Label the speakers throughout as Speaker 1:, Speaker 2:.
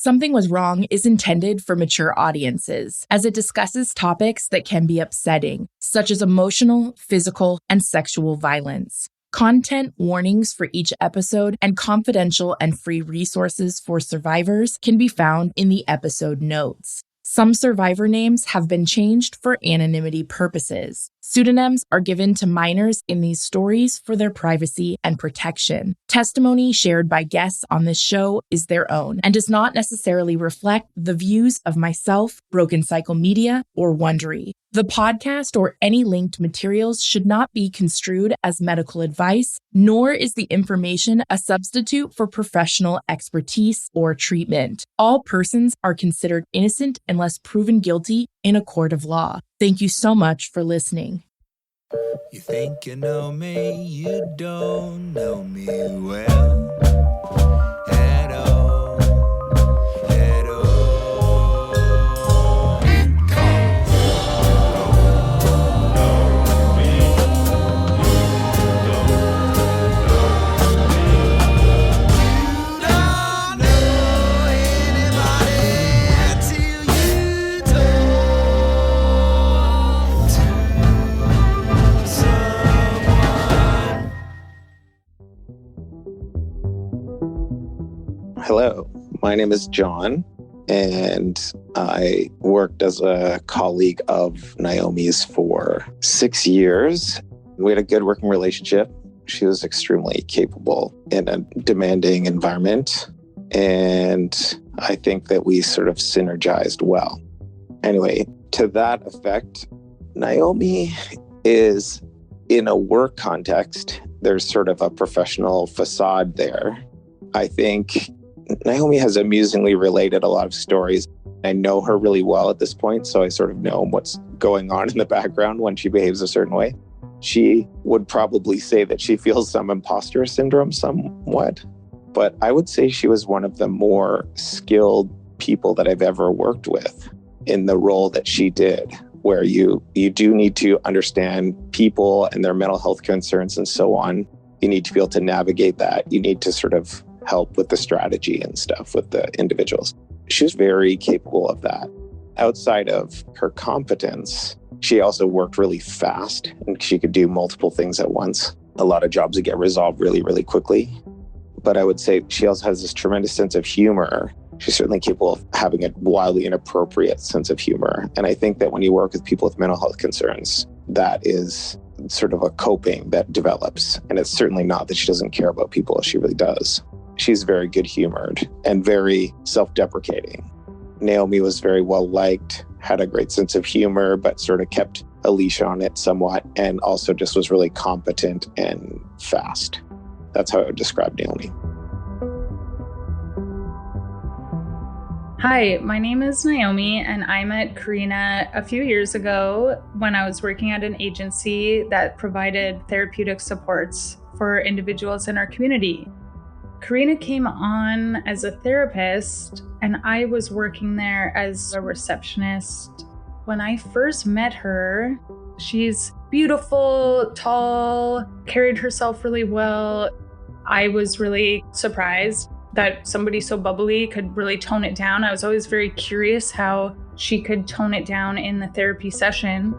Speaker 1: Something Was Wrong is intended for mature audiences, as it discusses topics that can be upsetting, such as emotional, physical, and sexual violence. Content warnings for each episode and confidential and free resources for survivors can be found in the episode notes. Some survivor names have been changed for anonymity purposes. Pseudonyms are given to minors in these stories for their privacy and protection. Testimony shared by guests on this show is their own and does not necessarily reflect the views of myself, Broken Cycle Media, or Wondery. The podcast or any linked materials should not be construed as medical advice, nor is the information a substitute for professional expertise or treatment. All persons are considered innocent unless proven guilty in a court of law. Thank you so much for listening.
Speaker 2: You think you know me, you don't know me well at all, at all. Because you don't know me, you don't know anybody until you talk to someone.
Speaker 3: Hello, my name is John, and I worked as a colleague of Naomi's for 6 years. We had a good working relationship. She was extremely capable in a demanding environment, and I think that we sort of synergized well. Anyway, to that effect, Naomi is in a work context. There's sort of a professional facade there. I think Naomi has amusingly related a lot of stories. I know her really well at this point, so I sort of know what's going on in the background when she behaves a certain way. She would probably say that she feels some imposter syndrome somewhat, but I would say she was one of the more skilled people that I've ever worked with in the role that she did, where you do need to understand people and their mental health concerns and so on. You need to be able to navigate that. You need to sort of help with the strategy and stuff with the individuals. She was very capable of that. Outside of her competence, she also worked really fast and she could do multiple things at once. A lot of jobs would get resolved really, really quickly. But I would say she also has this tremendous sense of humor. She's certainly capable of having a wildly inappropriate sense of humor. And I think that when you work with people with mental health concerns, that is sort of a coping that develops. And it's certainly not that she doesn't care about people. She really does. She's very good-humored and very self-deprecating. Naomi was very well-liked, had a great sense of humor, but sort of kept a leash on it somewhat, and also just was really competent and fast. That's how I would describe Naomi.
Speaker 4: Hi, my name is Naomi, and I met Karina a few years ago when I was working at an agency that provided therapeutic supports for individuals in our community. Karina came on as a therapist, and I was working there as a receptionist. When I first met her, she's beautiful, tall, carried herself really well. I was really surprised that somebody so bubbly could really tone it down. I was always very curious how she could tone it down in the therapy session.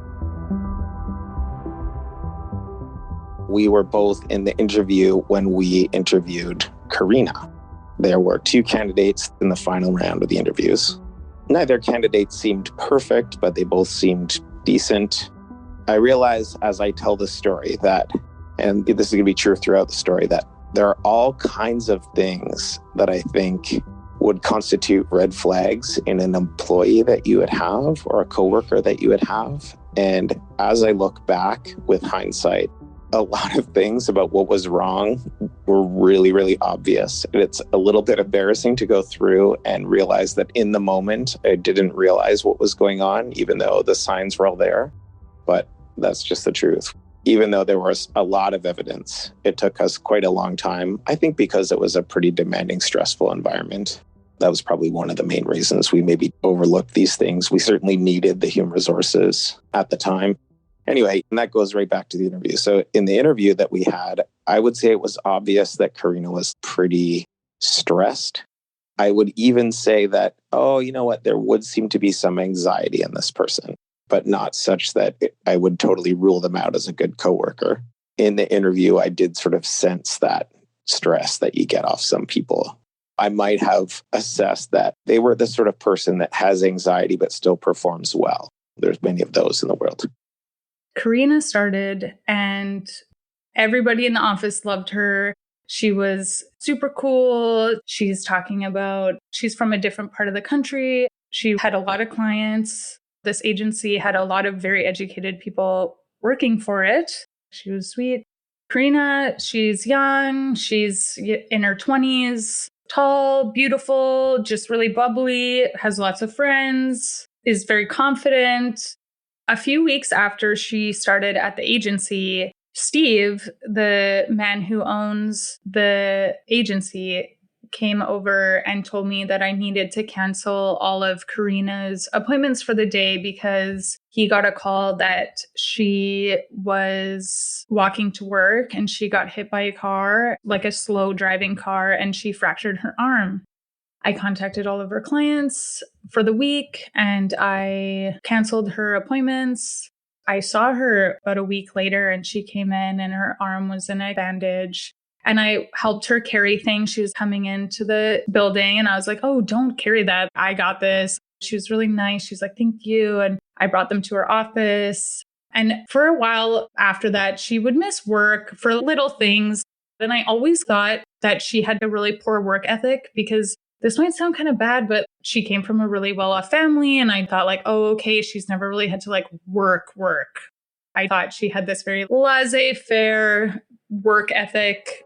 Speaker 3: We were both in the interview when we interviewed Karina. There were 2 candidates in the final round of the interviews. Neither candidate seemed perfect, but they both seemed decent. I realize as I tell the story that, and this is going to be true throughout the story, that there are all kinds of things that I think would constitute red flags in an employee that you would have or a coworker that you would have. And as I look back with hindsight, a lot of things about what was wrong were really, really obvious. And it's a little bit embarrassing to go through and realize that in the moment, I didn't realize what was going on, even though the signs were all there. But that's just the truth. Even though there was a lot of evidence, it took us quite a long time. I think because it was a pretty demanding, stressful environment. That was probably one of the main reasons we maybe overlooked these things. We certainly needed the human resources at the time. Anyway, and that goes right back to the interview. So in the interview that we had, I would say it was obvious that Karina was pretty stressed. I would even say that, oh, you know what, there would seem to be some anxiety in this person, but not such that I would totally rule them out as a good coworker. In the interview, I did sort of sense that stress that you get off some people. I might have assessed that they were the sort of person that has anxiety but still performs well. There's many of those in the world.
Speaker 4: Karina started and everybody in the office loved her. She was super cool. She's talking about she's from a different part of the country. She had a lot of clients. This agency had a lot of very educated people working for it. She was sweet. Karina, she's young. She's in her 20s, tall, beautiful, just really bubbly, has lots of friends, is very confident. A few weeks after she started at the agency, Steve, the man who owns the agency, came over and told me that I needed to cancel all of Karina's appointments for the day because he got a call that she was walking to work and she got hit by a car, like a slow driving car, and she fractured her arm. I contacted all of her clients for the week and I canceled her appointments. I saw her about a week later and she came in and her arm was in a bandage. And I helped her carry things. She was coming into the building and I was like, oh, don't carry that. I got this. She was really nice. She's like, thank you. And I brought them to her office. And for a while after that, she would miss work for little things. And I always thought that she had a really poor work ethic because this might sound kind of bad, but she came from a really well-off family. And I thought like, oh, okay, she's never really had to like work. I thought she had this very laissez-faire work ethic.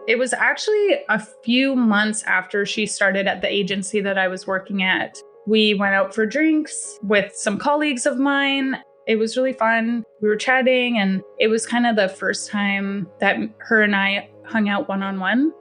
Speaker 4: It was actually a few months after she started at the agency that I was working at. We went out for drinks with some colleagues of mine. It was really fun. We were chatting, and it was kind of the first time that her and I hung out one-on-one.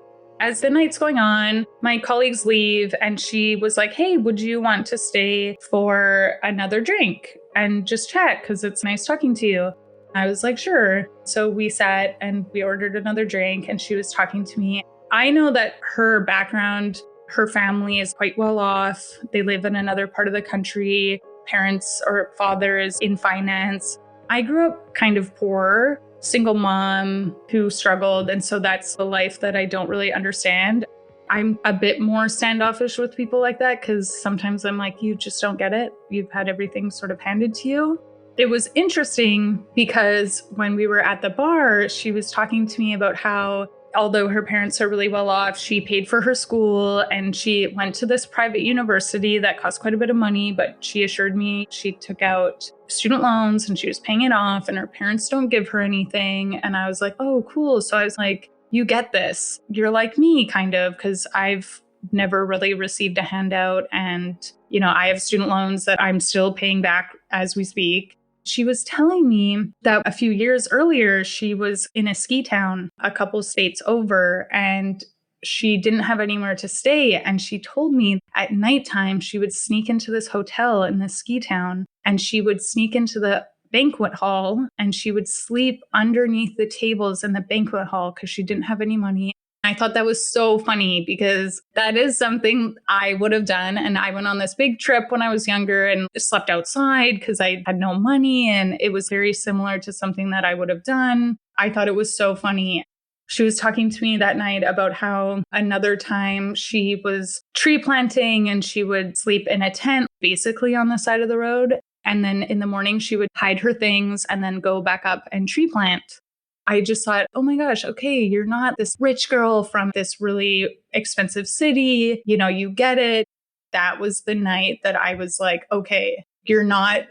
Speaker 4: As the night's going on, my colleagues leave, and she was like, hey, would you want to stay for another drink and just chat? Because it's nice talking to you. I was like, sure. So we sat and we ordered another drink and she was talking to me. I know that her background, her family is quite well off. They live in another part of the country. Parents or father is in finance. I grew up kind of poor, single mom who struggled. And so that's the life that I don't really understand. I'm a bit more standoffish with people like that because sometimes I'm like, you just don't get it. You've had everything sort of handed to you. It was interesting because when we were at the bar, she was talking to me about how, although her parents are really well off, she paid for her school and she went to this private university that cost quite a bit of money, but she assured me she took out student loans and she was paying it off and her parents don't give her anything. And I was like, oh, cool. So I was like, you get this. You're like me, kind of, because I've never really received a handout. And, you know, I have student loans that I'm still paying back as we speak. She was telling me that a few years earlier, she was in a ski town a couple states over and she didn't have anywhere to stay. And she told me at nighttime, she would sneak into this hotel in this ski town and she would sneak into the banquet hall and she would sleep underneath the tables in the banquet hall because she didn't have any money. I thought that was so funny because that is something I would have done. And I went on this big trip when I was younger and slept outside because I had no money. And it was very similar to something that I would have done. I thought it was so funny. She was talking to me that night about how another time she was tree planting and she would sleep in a tent basically on the side of the road. And then in the morning, she would hide her things and then go back up and tree plant. I just thought, oh my gosh, okay, you're not this rich girl from this really expensive city. You know, you get it. That was the night that I was like, okay, you're not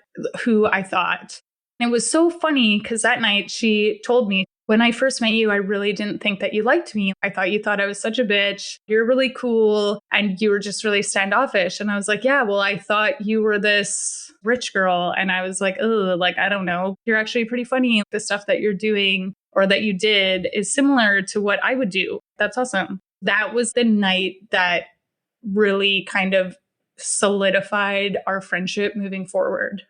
Speaker 4: who I thought. And it was so funny because that night she told me, when I first met you, I really didn't think that you liked me. I thought you thought I was such a bitch. You're really cool. And you were just really standoffish. And I was like, yeah, well, I thought you were this rich girl. And I was like, oh, like, I don't know. You're actually pretty funny. The stuff that you're doing or that you did is similar to what I would do. That's awesome. That was the night that really kind of solidified our friendship moving forward.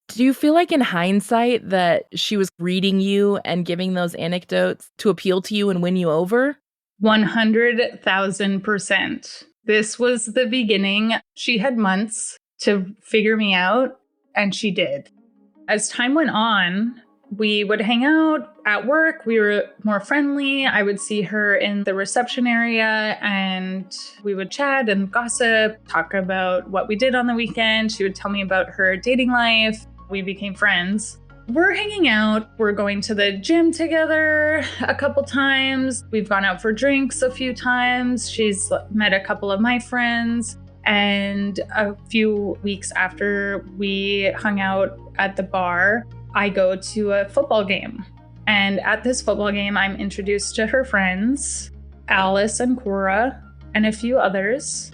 Speaker 1: Do you feel like in hindsight that she was reading you and giving those anecdotes to appeal to you and win you over?
Speaker 4: 100,000%. This was the beginning. She had months to figure me out, and she did. As time went on, we would hang out at work. We were more friendly. I would see her in the reception area and we would chat and gossip, talk about what we did on the weekend. She would tell me about her dating life. We became friends. We're hanging out. We're going to the gym together a couple times. We've gone out for drinks a few times. She's met a couple of my friends. And a few weeks after we hung out at the bar, I go to a football game. And at this football game, I'm introduced to her friends, Alice and Cora, and a few others.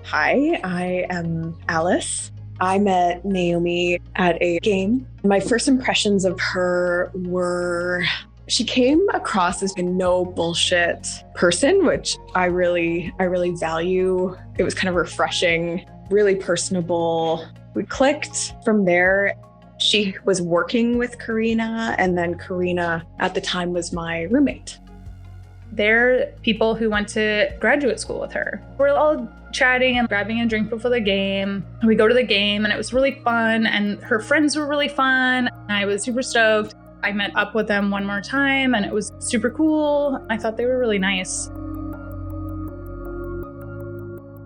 Speaker 5: Hi, I am Alice. I met Naomi at a game. My first impressions of her were she came across as a no bullshit person, which I really value. It was kind of refreshing, really personable. We clicked from there. She was working with Karina, and then Karina at the time was my roommate.
Speaker 4: They're people who went to graduate school with her. We're all chatting and grabbing a drink before the game. We go to the game and it was really fun, and her friends were really fun. I was super stoked. I met up with them one more time and it was super cool. I thought they were really nice.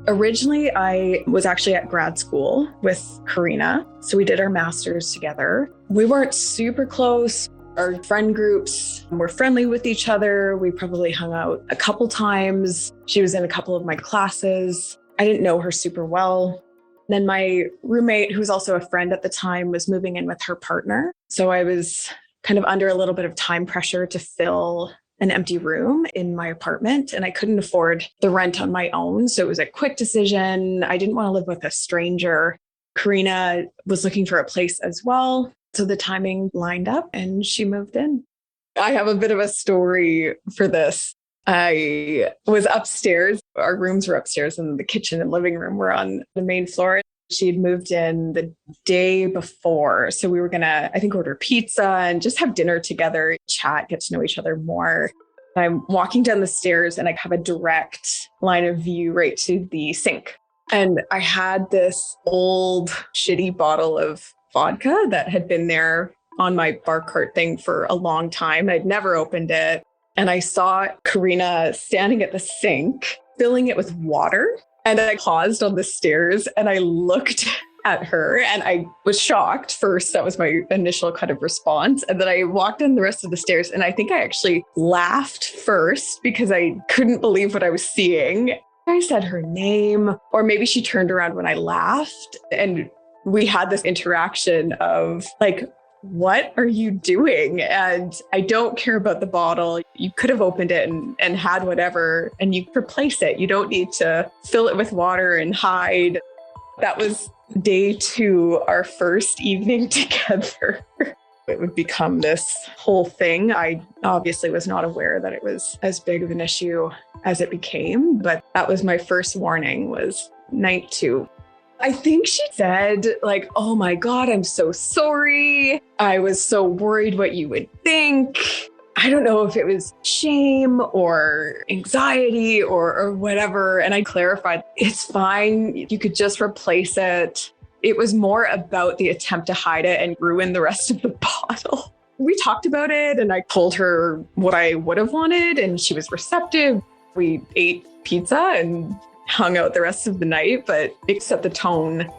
Speaker 5: Originally, I was actually at grad school with Karina, so we did our masters together. We weren't super close. Our friend groups were friendly with each other. We probably hung out a couple times. She was in a couple of my classes. I didn't know her super well. Then my roommate, who was also a friend at the time, was moving in with her partner. So I was kind of under a little bit of time pressure to fill an empty room in my apartment, and I couldn't afford the rent on my own. So it was a quick decision. I didn't want to live with a stranger. Karina was looking for a place as well. So the timing lined up and she moved in. I have a bit of a story for this. I was upstairs. Our rooms were upstairs and the kitchen and living room were on the main floor. She had moved in the day before. So we were going to, I think, order pizza and just have dinner together, chat, get to know each other more. I'm walking down the stairs and I have a direct line of view right to the sink. And I had this old shitty bottle of vodka that had been there on my bar cart thing for a long time. I'd never opened it. And I saw Karina standing at the sink, filling it with water. And I paused on the stairs and I looked at her and I was shocked first. That was my initial kind of response. And then I walked down the rest of the stairs and I think I actually laughed first because I couldn't believe what I was seeing. I said her name, or maybe she turned around when I laughed. And we had this interaction of like, what are you doing? And I don't care about the bottle. You could have opened it and had whatever, and you replace it. You don't need to fill it with water and hide. That was day 2, our first evening together. It would become this whole thing. I obviously was not aware that it was as big of an issue as it became, but that was my first warning, was night 2. I think she said like, oh my God, I'm so sorry. I was so worried what you would think. I don't know if it was shame or anxiety or whatever. And I clarified, it's fine. You could just replace it. It was more about the attempt to hide it and ruin the rest of the bottle. We talked about it and I told her what I would have wanted and she was receptive. We ate pizza and hung out the rest of the night, but it set the tone.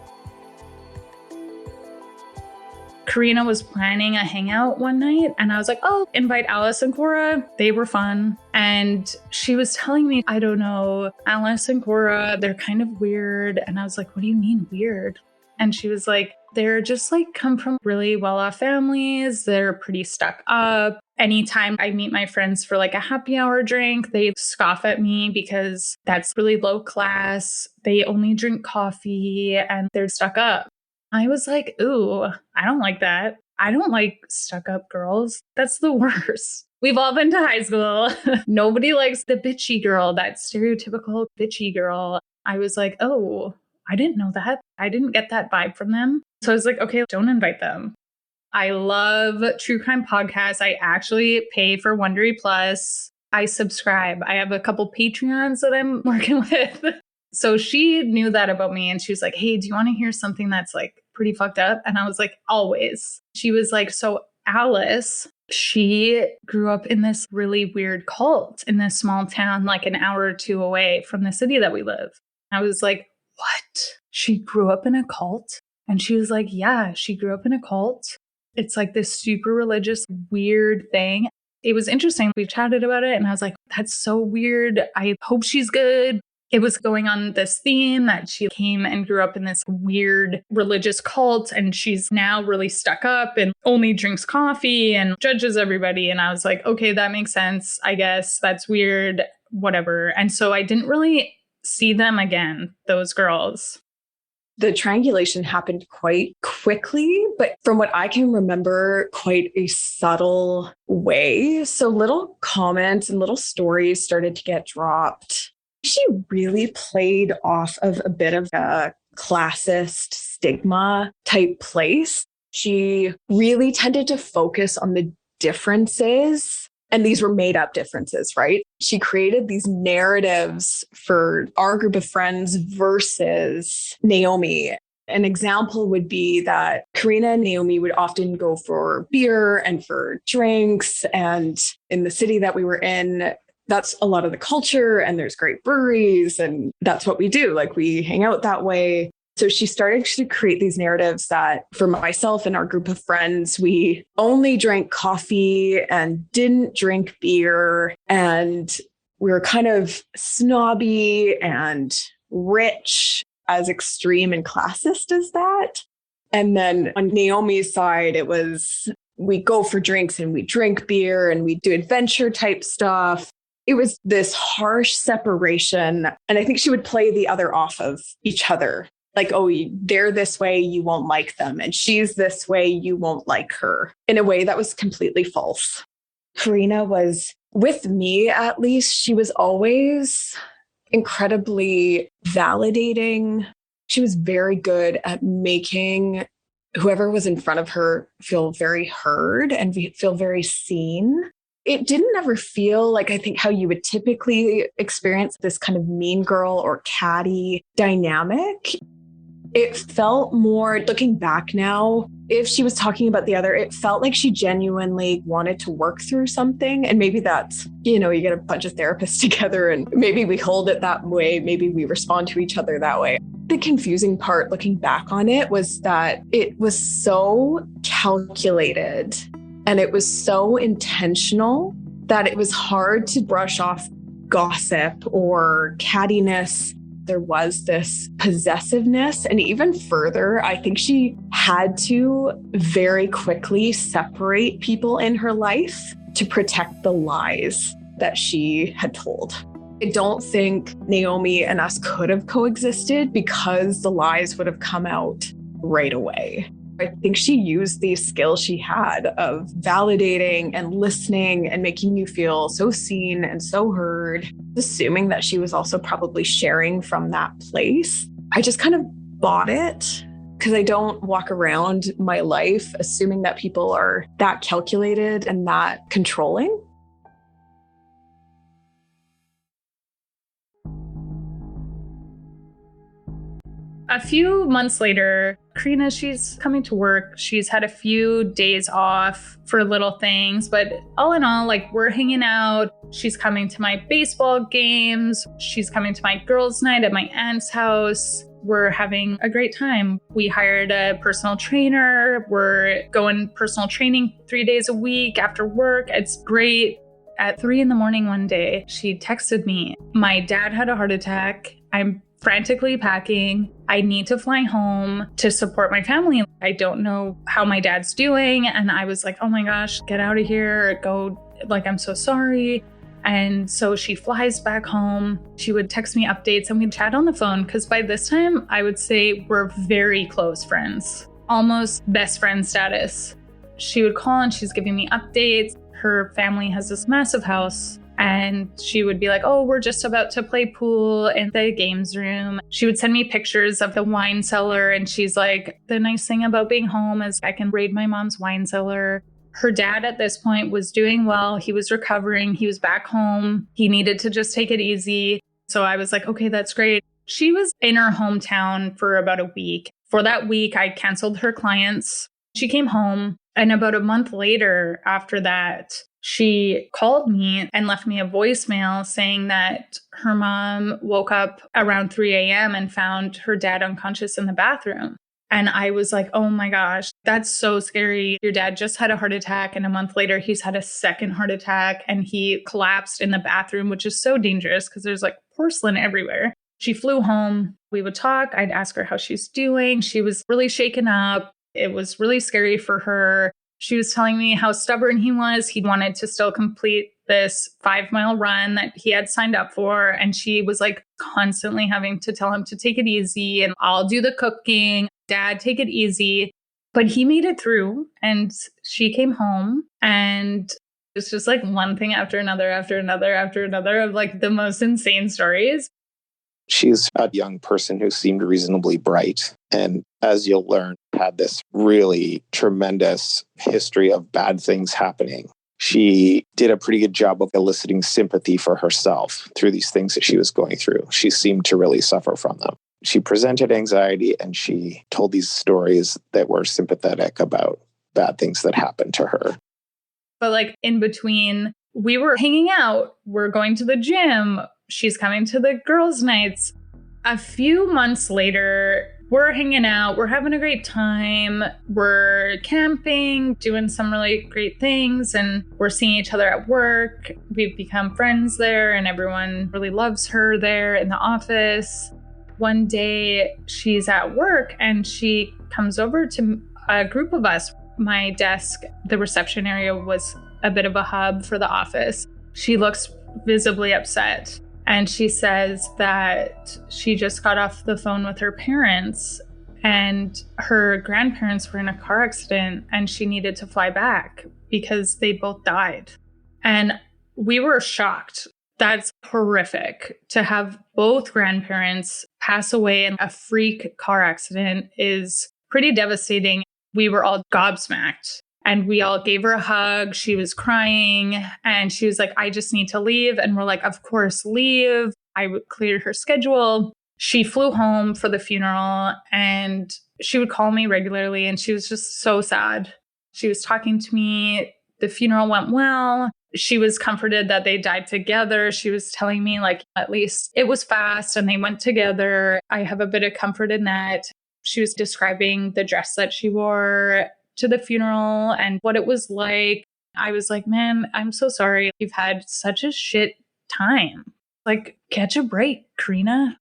Speaker 4: Karina was planning a hangout one night and I was like, oh, invite Alice and Cora. They were fun. And she was telling me, I don't know, Alice and Cora, they're kind of weird. And I was like, what do you mean weird? And she was like, they're just like come from really well-off families. They're pretty stuck up. Anytime I meet my friends for like a happy hour drink, they scoff at me because that's really low class. They only drink coffee and they're stuck up. I was like, ooh, I don't like that. I don't like stuck up girls. That's the worst. We've all been to high school. Nobody likes the bitchy girl, that stereotypical bitchy girl. I was like, oh, I didn't know that. I didn't get that vibe from them. So I was like, okay, don't invite them. I love true crime podcasts. I actually pay for Wondery Plus. I subscribe. I have a couple Patreons that I'm working with. So she knew that about me and she was like, hey, do you want to hear something that's like pretty fucked up? And I was like, always. She was like, so Alice, she grew up in this really weird cult in this small town, like an hour or two away from the city that we live. I was like, what? She grew up in a cult? And she was like, yeah, she grew up in a cult. It's like this super religious, weird thing. It was interesting. We chatted about it and I was like, that's so weird. I hope she's good. It was going on this theme that she came and grew up in this weird religious cult and she's now really stuck up and only drinks coffee and judges everybody. And I was like, okay, that makes sense. I guess that's weird, whatever. And so I didn't really see them again, those girls.
Speaker 5: The triangulation happened quite quickly, but from what I can remember, quite a subtle way. So little comments and little stories started to get dropped. She really played off of a bit of a classist stigma type place. She really tended to focus on the differences. And these were made up differences, right? She created these narratives for our group of friends versus Naomi. An example would be that Karina and Naomi would often go for beer and for drinks. And in the city that we were in, that's a lot of the culture and there's great breweries and that's what we do. Like we hang out that way. So she started to create these narratives that for myself and our group of friends, we only drank coffee and didn't drink beer. And we were kind of snobby and rich, as extreme and classist as that. And then on Naomi's side, it was we go for drinks and we drink beer and we do adventure type stuff. It was this harsh separation. And I think she would play the other off of each other. Like, oh, they're this way, you won't like them. And she's this way, you won't like her. In a way that was completely false. Karina was, with me at least, she was always incredibly validating. She was very good at making whoever was in front of her feel very heard and feel very seen. It didn't ever feel like, I think, how you would typically experience this kind of mean girl or catty dynamic. It felt more, looking back now, if she was talking about the other, it felt like she genuinely wanted to work through something. And maybe that's, you get a bunch of therapists together and maybe we hold it that way. Maybe we respond to each other that way. The confusing part looking back on it was that it was so calculated and it was so intentional that it was hard to brush off gossip or cattiness. There was this possessiveness. And even further, I think she had to very quickly separate people in her life to protect the lies that she had told. I don't think Naomi and us could have coexisted because the lies would have come out right away. I think she used these skills she had of validating and listening and making you feel so seen and so heard, assuming that she was also probably sharing from that place. I just kind of bought it because I don't walk around my life assuming that people are that calculated and that controlling.
Speaker 4: A few months later, Karina, she's coming to work. She's had a few days off for little things, but all in all, like, we're hanging out. She's coming to my baseball games. She's coming to my girls' night at my aunt's house. We're having a great time. We hired a personal trainer. We're going personal training 3 days a week after work. It's great. At 3 a.m. one day, she texted me, my dad had a heart attack. I'm frantically packing. I need to fly home to support my family. I don't know how my dad's doing. And I was like, oh my gosh, get out of here. Go. Like, I'm so sorry. And so she flies back home. She would text me updates and we'd chat on the phone. Because by this time, I would say we're very close friends, almost best friend status. She would call and she's giving me updates. Her family has this massive house And she would be like, oh, we're just about to play pool in the games room. She would send me pictures of the wine cellar. And she's like, the nice thing about being home is I can raid my mom's wine cellar. Her dad at this point was doing well. He was recovering. He was back home. He needed to just take it easy. So I was like, okay, that's great. She was in her hometown for about a week. For that week, I canceled her clients. She came home. And about a month later after that, she called me and left me a voicemail saying that her mom woke up around 3 a.m. and found her dad unconscious in the bathroom. And I was like, oh my gosh, that's so scary. Your dad just had a heart attack. And a month later, he's had a second heart attack and he collapsed in the bathroom, which is so dangerous because there's like porcelain everywhere. She flew home. We would talk. I'd ask her how she's doing. She was really shaken up. It was really scary for her. She was telling me how stubborn he was. He wanted to still complete this 5-mile run that he had signed up for. And she was like constantly having to tell him to take it easy and I'll do the cooking. Dad, take it easy. But he made it through and she came home and it's just like one thing after another, after another, after another of like the most insane stories.
Speaker 3: She's a young person who seemed reasonably bright. And as you'll learn, had this really tremendous history of bad things happening. She did a pretty good job of eliciting sympathy for herself through these things that she was going through. She seemed to really suffer from them. She presented anxiety and she told these stories that were sympathetic about bad things that happened to her.
Speaker 4: But like in between, we were hanging out, we're going to the gym, she's coming to the girls' nights. A few months later, we're hanging out, we're having a great time, we're camping, doing some really great things, and we're seeing each other at work. We've become friends there, and everyone really loves her there in the office. One day, she's at work, and she comes over to a group of us. My desk, the reception area, was a bit of a hub for the office. She looks visibly upset. And she says that she just got off the phone with her parents and her grandparents were in a car accident and she needed to fly back because they both died. And we were shocked. That's horrific. To have both grandparents pass away in a freak car accident is pretty devastating. We were all gobsmacked. And we all gave her a hug. She was crying and she was like, I just need to leave. And we're like, of course, leave. I would clear her schedule. She flew home for the funeral and she would call me regularly and she was just so sad. She was talking to me. The funeral went well. She was comforted that they died together. She was telling me like, at least it was fast and they went together. I have a bit of comfort in that. She was describing the dress that she wore to the funeral and what it was like. I was like, man, I'm so sorry. You've had such a shit time. Like, catch a break, Karina.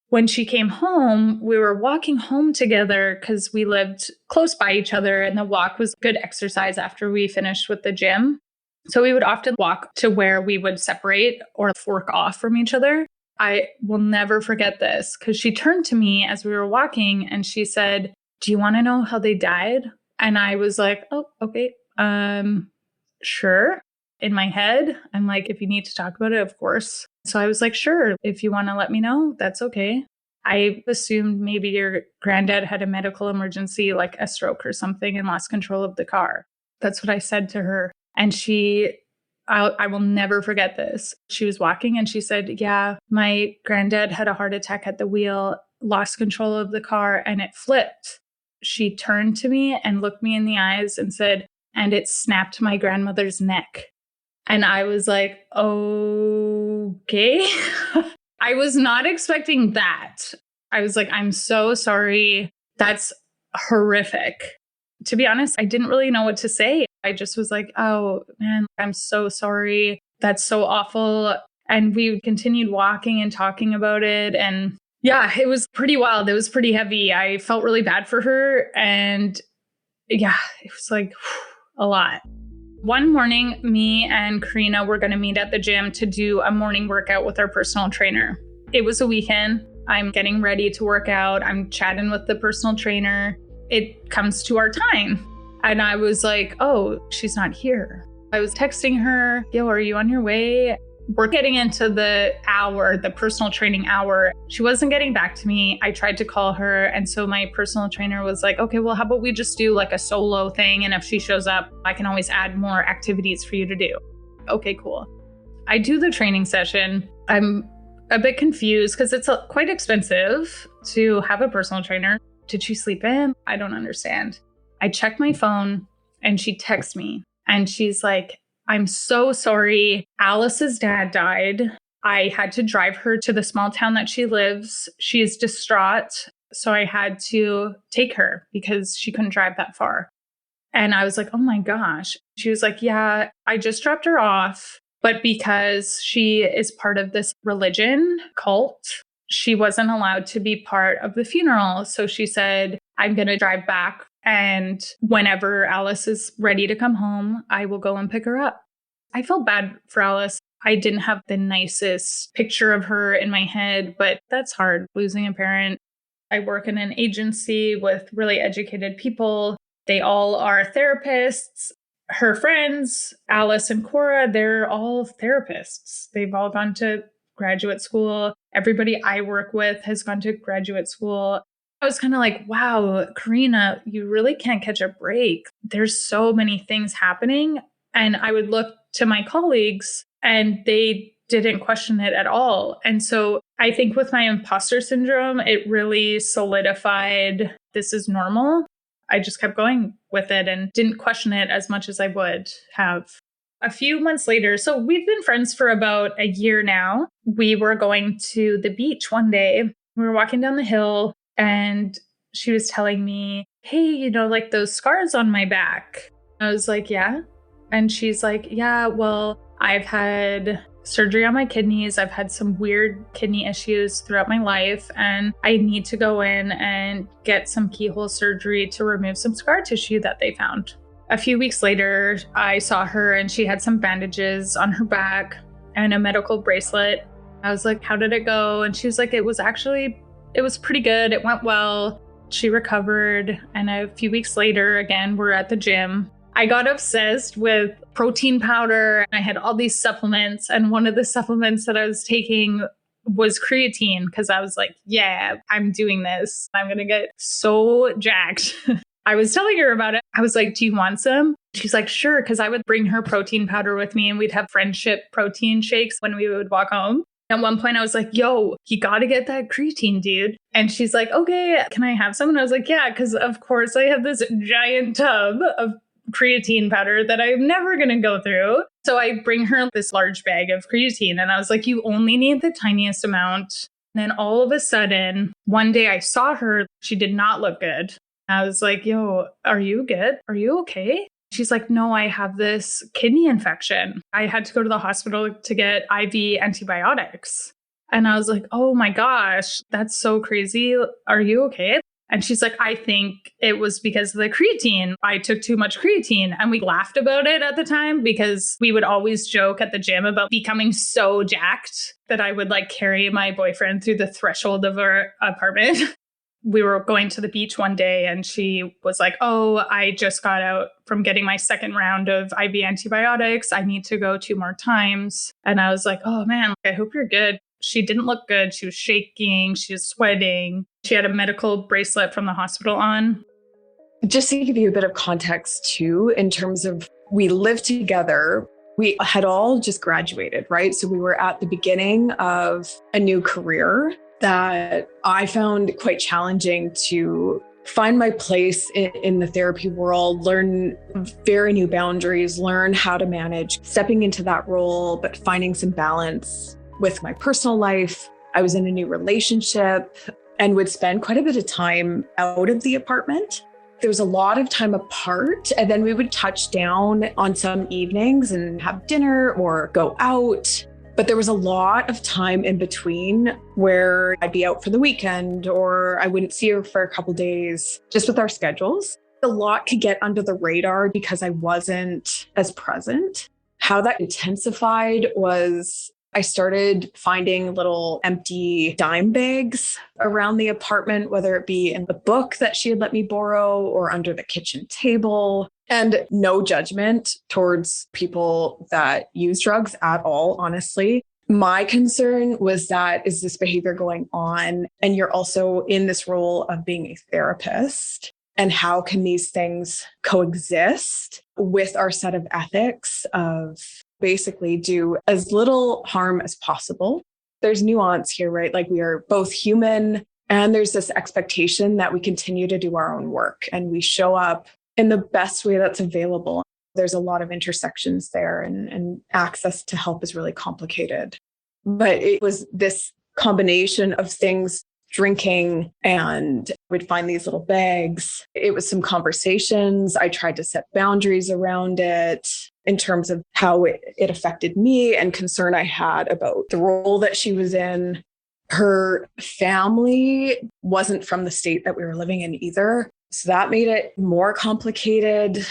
Speaker 4: When she came home, we were walking home together because we lived close by each other and the walk was good exercise after we finished with the gym. So we would often walk to where we would separate or fork off from each other. I will never forget this because she turned to me as we were walking and she said, do you want to know how they died? And I was like, oh, okay, sure. In my head, I'm like, if you need to talk about it, of course. So I was like, sure, if you want to let me know, that's okay. I assumed maybe your granddad had a medical emergency, like a stroke or something, and lost control of the car. That's what I said to her. And I will never forget this. She was walking and she said, yeah, my granddad had a heart attack at the wheel, lost control of the car, and it flipped. She turned to me and looked me in the eyes and said, and it snapped my grandmother's neck. And I was like, okay. I was not expecting that. I was like, I'm so sorry. That's horrific. To be honest, I didn't really know what to say. I just was like, oh man, I'm so sorry. That's so awful. And we continued walking and talking about it. And yeah, it was pretty wild. It was pretty heavy. I felt really bad for her. And yeah, it was like a lot. One morning, me and Karina were going to meet at the gym to do a morning workout with our personal trainer. It was a weekend. I'm getting ready to work out. I'm chatting with the personal trainer. It comes to our time. And I was like, oh, she's not here. I was texting her, yo, are you on your way? We're getting into the personal training hour. She wasn't getting back to me. I tried to call her. And so my personal trainer was like, okay, well, how about we just do like a solo thing? And if she shows up, I can always add more activities for you to do. Okay, cool. I do the training session. I'm a bit confused because it's quite expensive to have a personal trainer. Did she sleep in? I don't understand. I check my phone and she texts me and she's like, I'm so sorry. Alice's dad died. I had to drive her to the small town that she lives. She is distraught. So I had to take her because she couldn't drive that far. And I was like, oh my gosh. She was like, yeah, I just dropped her off. But because she is part of this religion cult, she wasn't allowed to be part of the funeral. So she said, I'm going to drive back. And whenever Alice is ready to come home, I will go and pick her up. I felt bad for Alice. I didn't have the nicest picture of her in my head, but that's hard, losing a parent. I work in an agency with really educated people. They all are therapists. Her friends, Alice and Cora, they're all therapists. They've all gone to graduate school. Everybody I work with has gone to graduate school. I was kind of like, wow, Karina, you really can't catch a break. There's so many things happening. And I would look to my colleagues and they didn't question it at all. And so I think with my imposter syndrome, it really solidified this is normal. I just kept going with it and didn't question it as much as I would have. A few months later, so we've been friends for about a year now. We were going to the beach one day. We were walking down the hill and she was telling me, hey, like those scars on my back. I was like, yeah. And she's like, yeah, well, I've had surgery on my kidneys. I've had some weird kidney issues throughout my life, and I need to go in and get some keyhole surgery to remove some scar tissue that they found. A few weeks later, I saw her and she had some bandages on her back and a medical bracelet. I was like, how did it go? And she was like, it was pretty good. It went well. She recovered. And a few weeks later, again, we're at the gym. I got obsessed with protein powder. I had all these supplements. And one of the supplements that I was taking was creatine because I was like, yeah, I'm doing this. I'm going to get so jacked. I was telling her about it. I was like, do you want some? She's like, sure. Because I would bring her protein powder with me and we'd have friendship protein shakes when we would walk home. At one point, I was like, yo, you got to get that creatine, dude. And she's like, okay, can I have some? And I was like, yeah, because of course I have this giant tub of creatine powder that I'm never going to go through. So I bring her this large bag of creatine. And I was like, you only need the tiniest amount. And then all of a sudden, one day I saw her. She did not look good. I was like, yo, are you good? Are you okay? She's like, no, I have this kidney infection. I had to go to the hospital to get IV antibiotics. And I was like, oh my gosh, that's so crazy. Are you okay? And she's like, I think it was because of the creatine. I took too much creatine. And we laughed about it at the time because we would always joke at the gym about becoming so jacked that I would like carry my boyfriend through the threshold of our apartment. We were going to the beach one day and she was like, oh, I just got out from getting my second round of IV antibiotics. I need to go 2 more times. And I was like, oh man, I hope you're good. She didn't look good. She was shaking. She was sweating. She had a medical bracelet from the hospital on.
Speaker 5: Just to give you a bit of context too, in terms of we lived together, we had all just graduated, right? So we were at the beginning of a new career that I found quite challenging to find my place in the therapy world, learn very new boundaries, learn how to manage stepping into that role, but finding some balance with my personal life. I was in a new relationship and would spend quite a bit of time out of the apartment. There was a lot of time apart, and then we would touch down on some evenings and have dinner or go out. But there was a lot of time in between where I'd be out for the weekend or I wouldn't see her for a couple of days, just with our schedules. A lot could get under the radar because I wasn't as present. How that intensified was I started finding little empty dime bags around the apartment, whether it be in the book that she had let me borrow or under the kitchen table. And no judgment towards people that use drugs at all, honestly. My concern was that is this behavior going on? And you're also in this role of being a therapist. And how can these things coexist with our set of ethics of basically do as little harm as possible? There's nuance here, right? Like we are both human and there's this expectation that we continue to do our own work and we show up in the best way that's available. There's a lot of intersections there and access to help is really complicated. But it was this combination of things, drinking, and we'd find these little bags. It was some conversations. I tried to set boundaries around it in terms of how it affected me and concern I had about the role that she was in. Her family wasn't from the state that we were living in either. So that made it more complicated.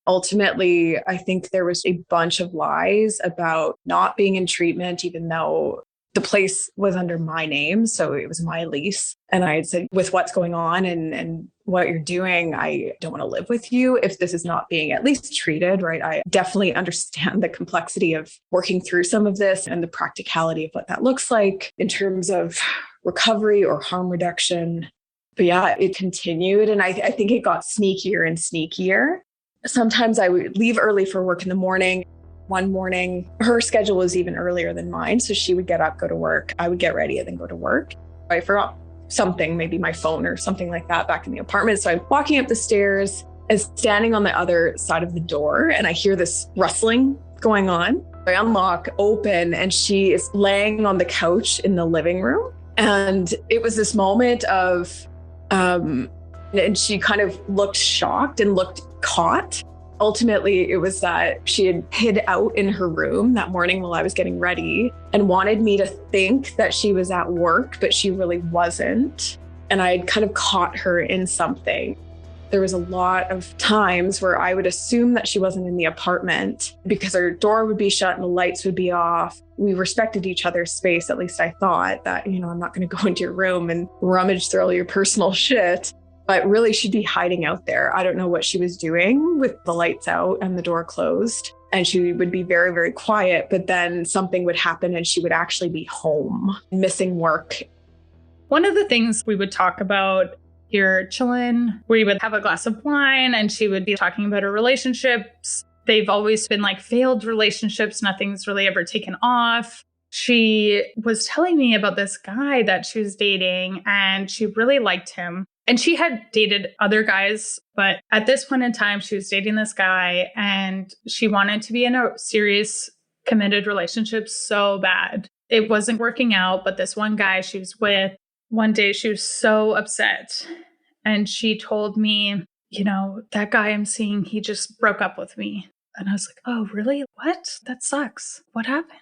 Speaker 5: Ultimately, I think there was a bunch of lies about not being in treatment, even though the place was under my name. So it was my lease. And I had said, with what's going on and what you're doing, I don't want to live with you if this is not being at least treated, right? I definitely understand the complexity of working through some of this and the practicality of what that looks like in terms of recovery or harm reduction. But yeah, it continued. And I think it got sneakier and sneakier. Sometimes I would leave early for work in the morning. One morning, her schedule was even earlier than mine. So she would get up, go to work. I would get ready and then go to work. I forgot something, maybe my phone or something like that back in the apartment. So I'm walking up the stairs and standing on the other side of the door. And I hear this rustling going on. I unlock, open, and she is laying on the couch in the living room. And it was this moment of, and she kind of looked shocked and looked caught. Ultimately, it was that she had hid out in her room that morning while I was getting ready and wanted me to think that she was at work, but she really wasn't. And I had kind of caught her in something. There was a lot of times where I would assume that she wasn't in the apartment because her door would be shut and the lights would be off. We respected each other's space. At least I thought that, I'm not going to go into your room and rummage through all your personal shit. But really, she'd be hiding out there. I don't know what she was doing with the lights out and the door closed. And she would be very, very quiet. But then something would happen and she would actually be home, missing work.
Speaker 4: One of the things we would talk about here chilling, we would have a glass of wine and she would be talking about her relationships. They've always been like failed relationships. Nothing's really ever taken off. She was telling me about this guy that she was dating and she really liked him. And she had dated other guys, but at this point in time, she was dating this guy and she wanted to be in a serious, committed relationship so bad. It wasn't working out, but this one guy she was with, one day she was so upset. And she told me, that guy I'm seeing, he just broke up with me. And I was like, oh, really? What? That sucks. What happened?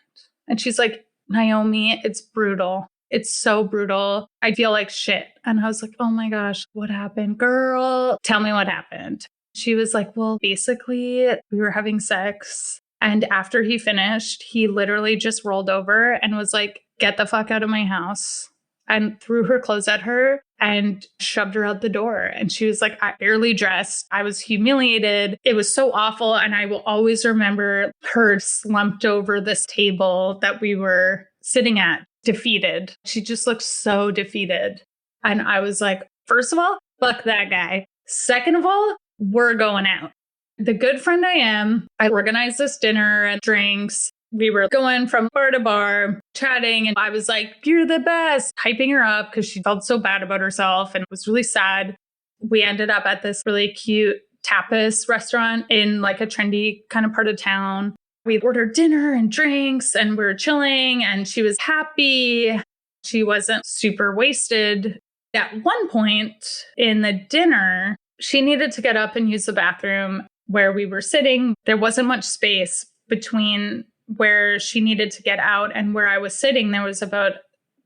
Speaker 4: And she's like, Naomi, it's brutal. It's so brutal. I feel like shit. And I was like, oh my gosh, what happened? Girl, tell me what happened. She was like, well, basically, we were having sex. And after he finished, he literally just rolled over and was like, get the fuck out of my house. And threw her clothes at her and shoved her out the door. And she was like, I barely dressed. I was humiliated. It was so awful. And I will always remember her slumped over this table that we were sitting at, defeated. She just looked so defeated. And I was like, first of all, fuck that guy. Second of all, we're going out. The good friend I am, I organized this dinner and drinks. We were going from bar to bar, chatting. And I was like, you're the best, hyping her up because she felt so bad about herself and was really sad. We ended up at this really cute tapas restaurant in like a trendy kind of part of town. We ordered dinner and drinks and we were chilling and she was happy. She wasn't super wasted. At one point in the dinner, she needed to get up and use the bathroom where we were sitting. There wasn't much space between where she needed to get out and where I was sitting. There was about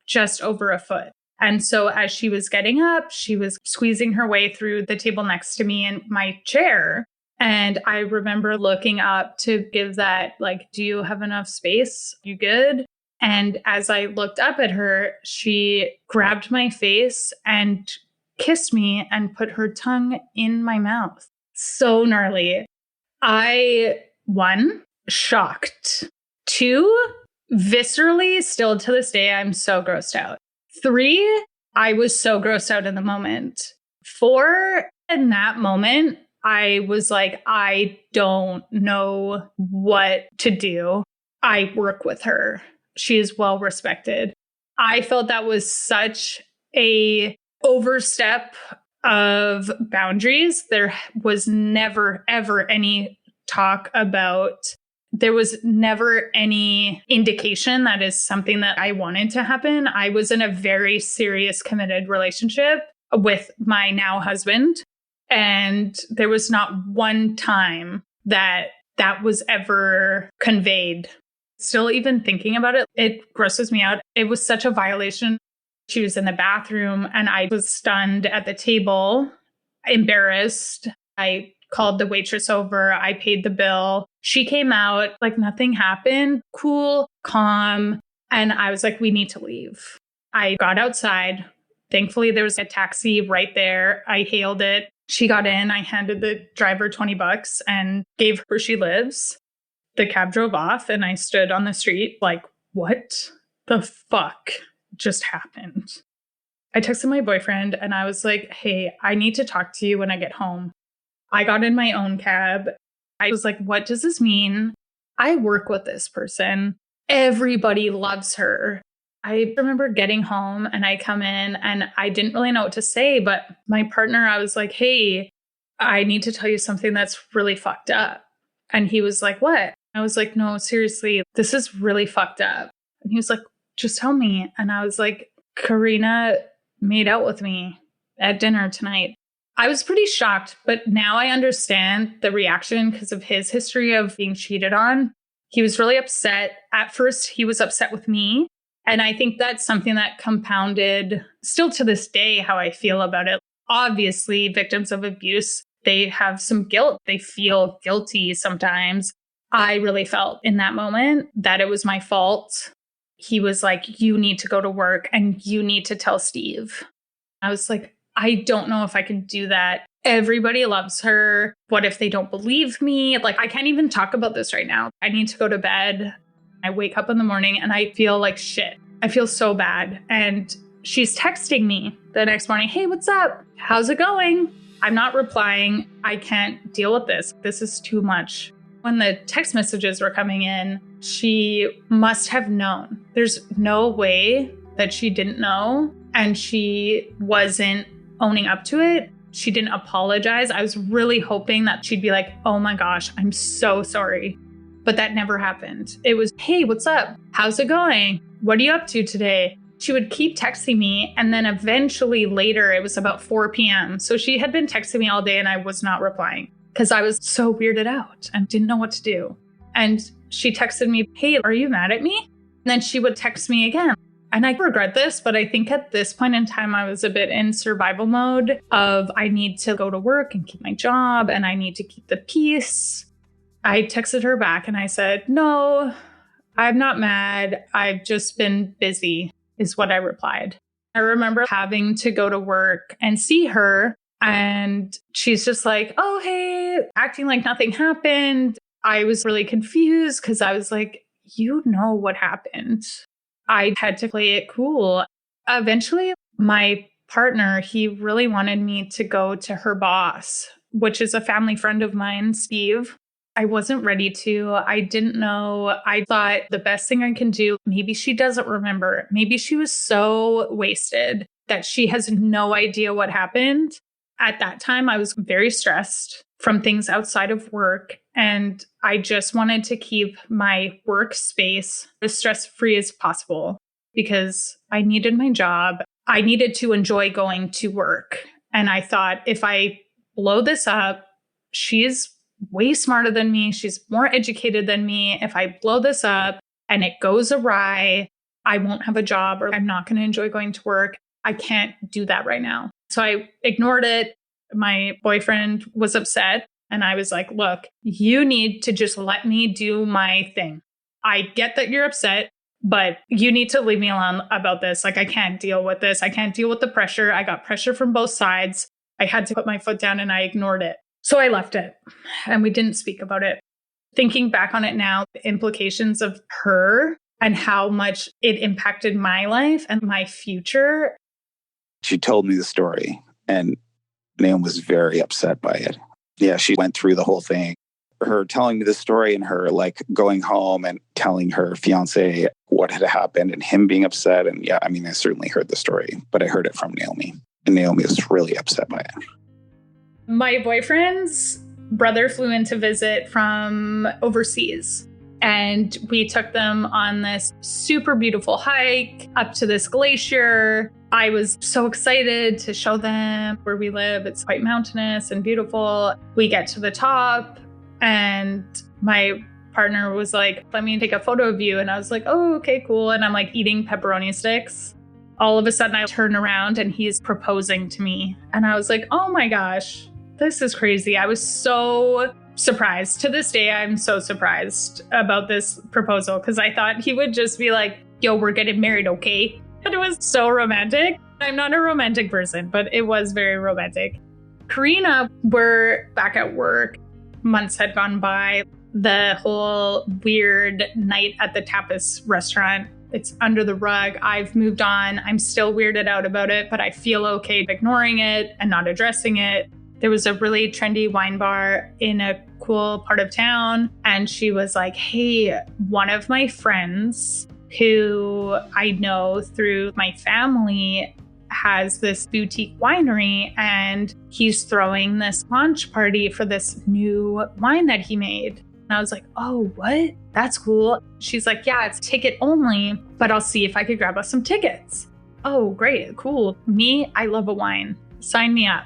Speaker 4: just over a foot. And so as she was getting up, she was squeezing her way through the table next to me in my chair. And I remember looking up to give that, like, do you have enough space? You good? And as I looked up at her, she grabbed my face and kissed me and put her tongue in my mouth. So gnarly. One, shocked. Two, viscerally, still to this day, I'm so grossed out. Three, I was so grossed out in the moment. Four, in that moment, I was like, I don't know what to do. I work with her. She is well respected. I felt that was such a overstep of boundaries. There was never, ever any talk about, there was never any indication that is something that I wanted to happen. I was in a very serious, committed relationship with my now husband. And there was not one time that that was ever conveyed. Still, even thinking about it, it grosses me out. It was such a violation. She was in the bathroom and I was stunned at the table, embarrassed. I called the waitress over. I paid the bill. She came out like nothing happened, cool, calm. And I was like, we need to leave. I got outside. Thankfully, there was a taxi right there. I hailed it. She got in. I handed the driver $20 and gave her where she lives. The cab drove off and I stood on the street like, what the fuck just happened? I texted my boyfriend and I was like, hey, I need to talk to you when I get home. I got in my own cab. I was like, what does this mean? I work with this person. Everybody loves her. I remember getting home and I come in and I didn't really know what to say, but my partner, I was like, hey, I need to tell you something that's really fucked up. And he was like, what? I was like, no, seriously, this is really fucked up. And he was like, just tell me. And I was like, Karina made out with me at dinner tonight. I was pretty shocked, but now I understand the reaction because of his history of being cheated on. He was really upset. At first, he was upset with me. And I think that's something that compounded still to this day how I feel about it. Obviously, victims of abuse, they have some guilt. They feel guilty sometimes. I really felt in that moment that it was my fault. He was like, you need to go to work and you need to tell Steve. I was like, I don't know if I can do that. Everybody loves her. What if they don't believe me? Like, I can't even talk about this right now. I need to go to bed. I wake up in the morning and I feel like shit. I feel so bad. And she's texting me the next morning. Hey, what's up? How's it going? I'm not replying. I can't deal with this. This is too much. When the text messages were coming in, she must have known. There's no way that she didn't know. And she wasn't owning up to it. She didn't apologize. I was really hoping that she'd be like, oh my gosh, I'm so sorry. But that never happened. It was, hey, what's up? How's it going? What are you up to today? She would keep texting me. And then eventually later, it was about 4 p.m. So she had been texting me all day and I was not replying because I was so weirded out and didn't know what to do. And she texted me, hey, are you mad at me? And then she would text me again. And I regret this, but I think at this point in time, I was a bit in survival mode of I need to go to work and keep my job and I need to keep the peace. I texted her back and I said, no, I'm not mad. I've just been busy, is what I replied. I remember having to go to work and see her. And she's just like, oh, hey, acting like nothing happened. I was really confused because I was like, you know what happened. I had to play it cool. Eventually, my partner, he really wanted me to go to her boss, which is a family friend of mine, Steve. I wasn't ready to. I didn't know. I thought the best thing I can do, maybe she doesn't remember. Maybe she was so wasted that she has no idea what happened. At that time, I was very stressed from things outside of work. And I just wanted to keep my workspace as stress-free as possible because I needed my job. I needed to enjoy going to work. And I thought, if I blow this up, she's way smarter than me. She's more educated than me. If I blow this up and it goes awry, I won't have a job or I'm not going to enjoy going to work. I can't do that right now. So I ignored it. My boyfriend was upset. And I was like, look, you need to just let me do my thing. I get that you're upset, but you need to leave me alone about this. Like, I can't deal with this. I can't deal with the pressure. I got pressure from both sides. I had to put my foot down and I ignored it. So I left it and we didn't speak about it. Thinking back on it now, the implications of her and how much it impacted my life and my future.
Speaker 3: She told me the story and Naomi was very upset by it. Yeah, she went through the whole thing. Her telling me the story and her like going home and telling her fiance what had happened and him being upset. And yeah, I mean, I certainly heard the story, but I heard it from Naomi. And Naomi was really upset by it.
Speaker 4: My boyfriend's brother flew in to visit from overseas. And we took them on this super beautiful hike up to this glacier. I was so excited to show them where we live. It's quite mountainous and beautiful. We get to the top and my partner was like, let me take a photo of you. And I was like, oh, okay, cool. And I'm like eating pepperoni sticks. All of a sudden I turn around and he's proposing to me. And I was like, oh my gosh, this is crazy. I was so surprised. To this day, I'm so surprised about this proposal because I thought he would just be like, yo, we're getting married, okay? But it was so romantic. I'm not a romantic person, but it was very romantic. Karina, we're back at work. Months had gone by. The whole weird night at the tapas restaurant, it's under the rug. I've moved on. I'm still weirded out about it, but I feel okay ignoring it and not addressing it. There was a really trendy wine bar in a cool part of town. And she was like, hey, one of my friends who I know through my family has this boutique winery and he's throwing this launch party for this new wine that he made. And I was like, oh, what? That's cool. She's like, yeah, it's ticket only, but I'll see if I could grab us some tickets. Oh, great. Cool. Me, I love a wine. Sign me up.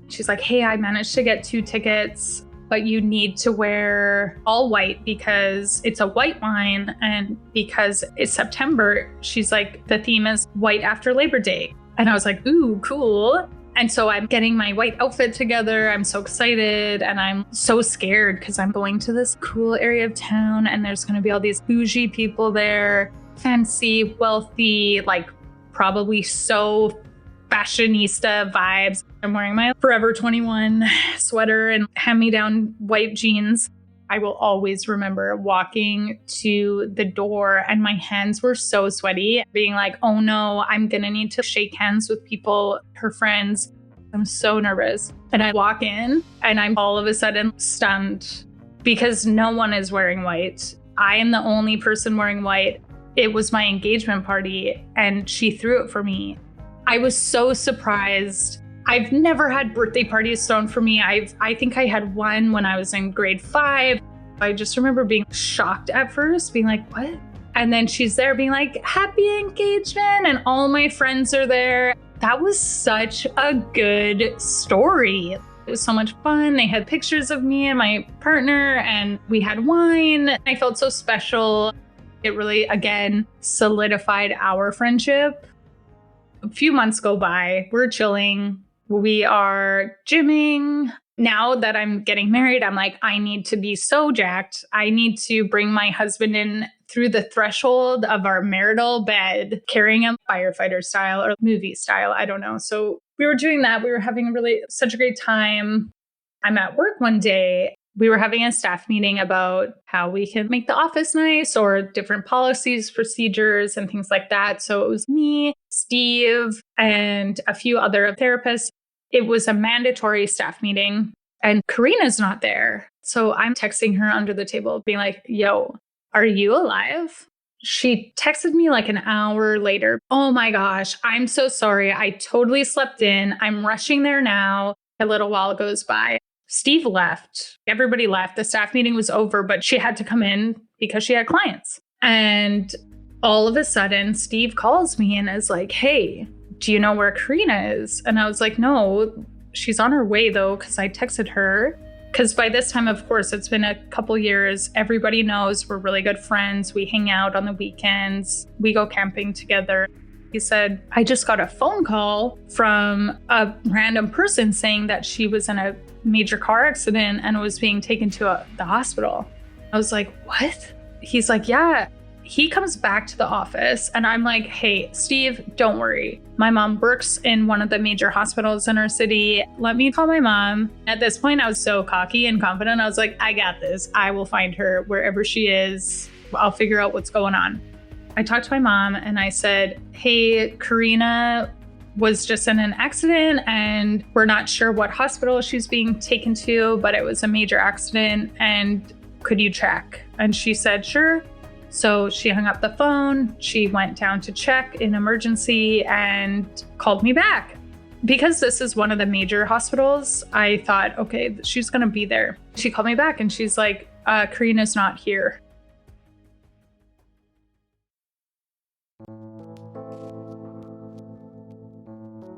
Speaker 4: She's like, hey, I managed to get 2 tickets, but you need to wear all white because it's a white wine. And because it's September, she's like, the theme is white after Labor Day. And I was like, ooh, cool. And so I'm getting my white outfit together. I'm so excited and I'm so scared because I'm going to this cool area of town and there's going to be all these bougie people there, fancy, wealthy, like probably so fashionista vibes. I'm wearing my Forever 21 sweater and hand-me-down white jeans. I will always remember walking to the door and my hands were so sweaty, being like, oh no, I'm gonna need to shake hands with people, her friends. I'm so nervous. And I walk in and I'm all of a sudden stunned because no one is wearing white. I am the only person wearing white. It was my engagement party and she threw it for me. I was so surprised. I've never had birthday parties thrown for me. I think I had one when I was in grade 5. I just remember being shocked at first, being like, what? And then she's there being like, happy engagement. And all my friends are there. That was such a good story. It was so much fun. They had pictures of me and my partner and we had wine. I felt so special. It really, again, solidified our friendship. A few months go by. We're chilling. We are gymming. Now that I'm getting married, I'm like, I need to be so jacked. I need to bring my husband in through the threshold of our marital bed, carrying him firefighter style or movie style. I don't know. So we were doing that. We were having such a great time. I'm at work one day. We were having a staff meeting about how we can make the office nice or different policies, procedures, and things like that. So it was me, Steve, and a few other therapists. It was a mandatory staff meeting and Karina's not there. So I'm texting her under the table being like, yo, are you alive? She texted me like an hour later. Oh my gosh, I'm so sorry. I totally slept in. I'm rushing there now. A little while goes by. Steve left. Everybody left. The staff meeting was over, but she had to come in because she had clients. And all of a sudden, Steve calls me and is like, hey, do you know where Karina is? And I was like, no, she's on her way though, because I texted her. Because by this time, of course, it's been a couple years. Everybody knows we're really good friends. We hang out on the weekends. We go camping together. He said, I just got a phone call from a random person saying that she was in a major car accident and was being taken to the hospital. I was like, what? He's like, yeah, He comes back to the office and I'm like, hey, Steve, don't worry. My mom works in one of the major hospitals in our city. Let me call my mom. At this point, I was so cocky and confident. I was like, I got this. I will find her wherever she is. I'll figure out what's going on. I talked to my mom and I said, hey, Karina was just in an accident and we're not sure what hospital she's being taken to, but it was a major accident and could you check? And she said, sure. So she hung up the phone. She went down to check in emergency and called me back. Because this is one of the major hospitals, I thought, okay, she's going to be there. She called me back and she's like, Karina's not here.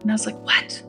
Speaker 4: And I was like, what?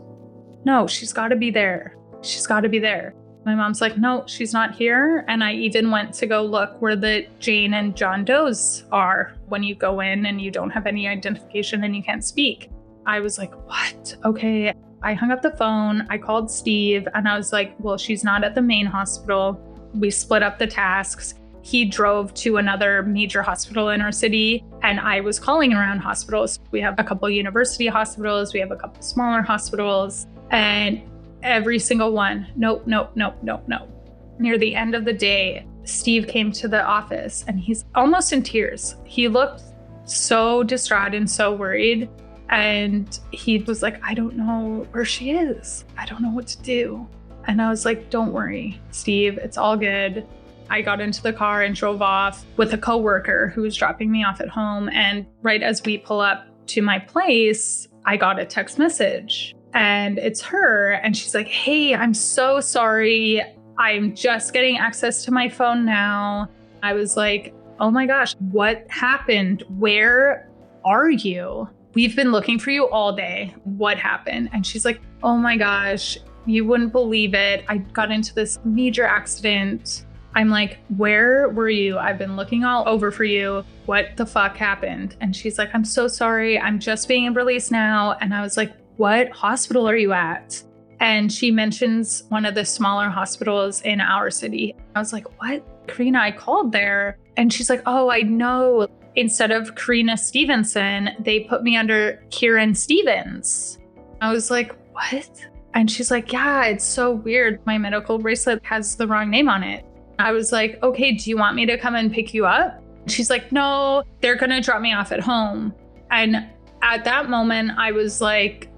Speaker 4: No, she's got to be there. She's got to be there. My mom's like, no, she's not here. And I even went to go look where the Jane and John Does are when you go in and you don't have any identification and you can't speak. I was like, what? Okay. I hung up the phone. I called Steve and I was like, well, she's not at the main hospital. We split up the tasks. He drove to another major hospital in our city and I was calling around hospitals. We have a couple university hospitals. We have a couple smaller hospitals and every single one, nope. Near the end of the day, Steve came to the office and he's almost in tears. He looked so distraught and so worried. And he was like, I don't know where she is. I don't know what to do. And I was like, don't worry, Steve, it's all good. I got into the car and drove off with a coworker who was dropping me off at home. And right as we pull up to my place, I got a text message and it's her. And she's like, hey, I'm so sorry. I'm just getting access to my phone now. I was like, oh my gosh, what happened? Where are you? We've been looking for you all day. What happened? And she's like, oh my gosh, you wouldn't believe it. I got into this major accident. I'm like, where were you? I've been looking all over for you. What the fuck happened? And she's like, I'm so sorry. I'm just being released now. And I was like, what hospital are you at? And she mentions one of the smaller hospitals in our city. I was like, what? Karina, I called there. And she's like, oh, I know. Instead of Karina Stevenson, they put me under Kieran Stevens. I was like, what? And she's like, yeah, it's so weird. My medical bracelet has the wrong name on it. I was like, okay, do you want me to come and pick you up? She's like, no, they're going to drop me off at home. And at that moment, I was like,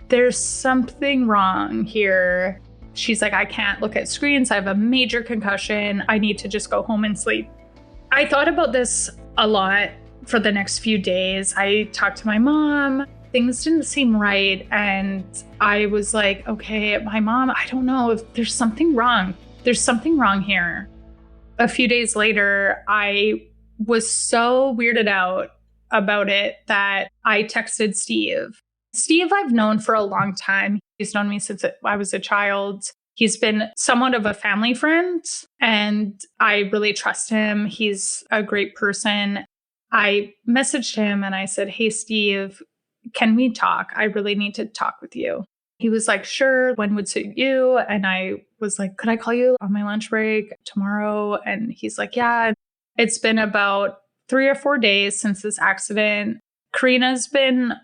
Speaker 4: there's something wrong here. She's like, I can't look at screens. I have a major concussion. I need to just go home and sleep. I thought about this a lot for the next few days. I talked to my mom. Things didn't seem right. And I was like, okay, my mom, I don't know if there's something wrong. There's something wrong here. A few days later, I was so weirded out about it that I texted Steve. Steve, I've known for a long time. He's known me since I was a child. He's been somewhat of a family friend, and I really trust him. He's a great person. I messaged him and I said, hey, Steve, can we talk? I really need to talk with you. He was like, sure, when would suit you? And I was like, could I call you on my lunch break tomorrow? And he's like, yeah. It's been about 3 or 4 days since this accident. Karina's been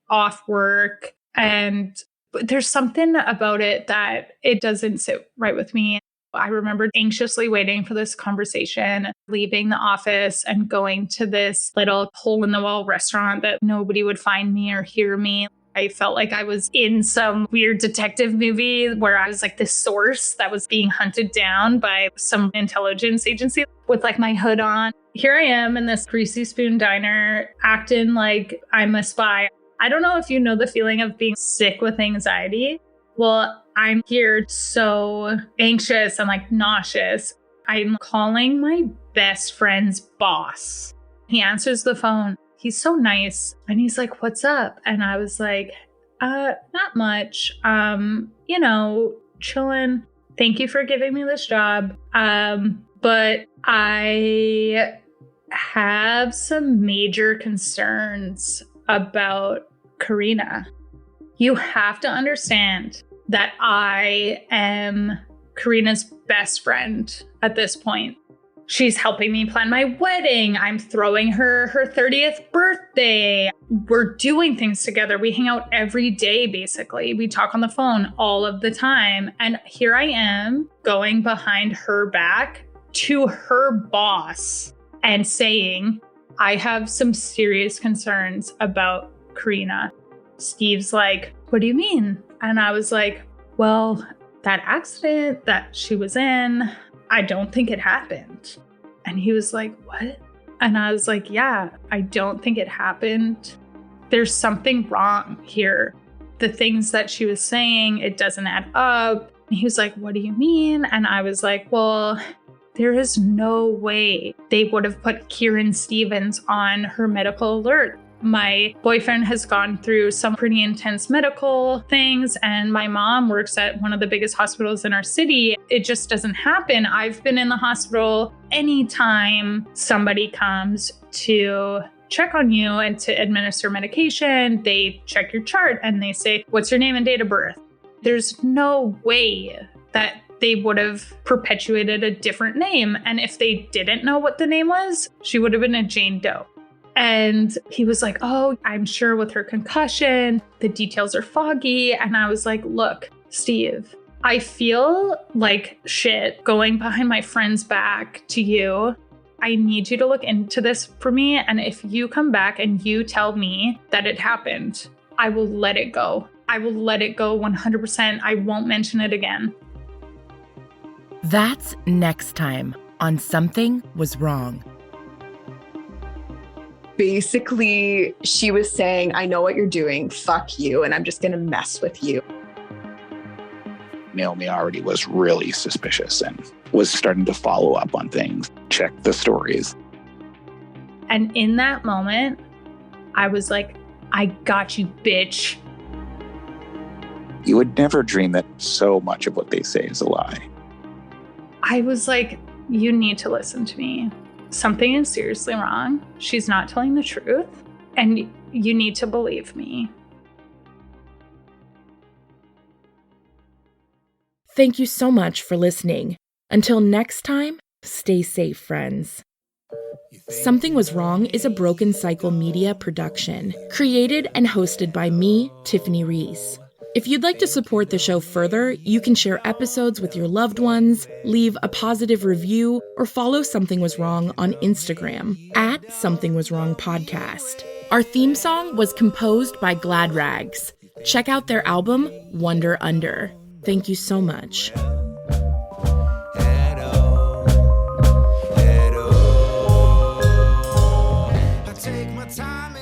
Speaker 4: off work and there's something about it that it doesn't sit right with me. I remember anxiously waiting for this conversation, leaving the office and going to this little hole in the wall restaurant that nobody would find me or hear me. I felt like I was in some weird detective movie where I was like this source that was being hunted down by some intelligence agency with like my hood on. Here I am in this Greasy Spoon diner acting like I'm a spy. I don't know if you know the feeling of being sick with anxiety. Well, I'm here so anxious and like nauseous. I'm calling my best friend's boss. He answers the phone. He's so nice. And he's like, what's up? And I was like, not much. Chilling. Thank you for giving me this job. But I have some major concerns about Karina. You have to understand that I am Karina's best friend at this point. She's helping me plan my wedding. I'm throwing her 30th birthday. We're doing things together. We hang out every day, basically. We talk on the phone all of the time. And here I am going behind her back to her boss and saying, I have some serious concerns about Karina. Steve's like, what do you mean? And I was like, well, that accident that she was in, I don't think it happened. And he was like, what? And I was like, yeah, I don't think it happened. There's something wrong here. The things that she was saying, it doesn't add up. And he was like, what do you mean? And I was like, well, there is no way they would have put Kieran Stevens on her medical alert. My boyfriend has gone through some pretty intense medical things, and my mom works at one of the biggest hospitals in our city. It just doesn't happen. I've been in the hospital anytime somebody comes to check on you and to administer medication. They check your chart and they say, what's your name and date of birth? There's no way that they would have perpetuated a different name. And if they didn't know what the name was, she would have been a Jane Doe. And he was like, oh, I'm sure with her concussion, the details are foggy. And I was like, look, Steve, I feel like shit going behind my friend's back to you. I need you to look into this for me. And if you come back and you tell me that it happened, I will let it go. I will let it go 100%. I won't mention it again.
Speaker 1: That's next time on Something Was Wrong.
Speaker 5: Basically, she was saying, I know what you're doing. Fuck you. And I'm just going to mess with you.
Speaker 3: Naomi already was really suspicious and was starting to follow up on things, check the stories.
Speaker 4: And in that moment, I was like, I got you, bitch.
Speaker 3: You would never dream that so much of what they say is a lie.
Speaker 4: I was like, you need to listen to me. Something is seriously wrong. She's not telling the truth. And you need to believe me.
Speaker 1: Thank you so much for listening. Until next time, stay safe, friends. Something Was Wrong is a Broken Cycle Media production, created and hosted by me, Tiffany Reese. If you'd like to support the show further, you can share episodes with your loved ones, leave a positive review, or follow Something Was Wrong on Instagram at Something Was Wrong Podcast. Our theme song was composed by Glad Rags. Check out their album, Wonder Under. Thank you so much.
Speaker 2: I take my time.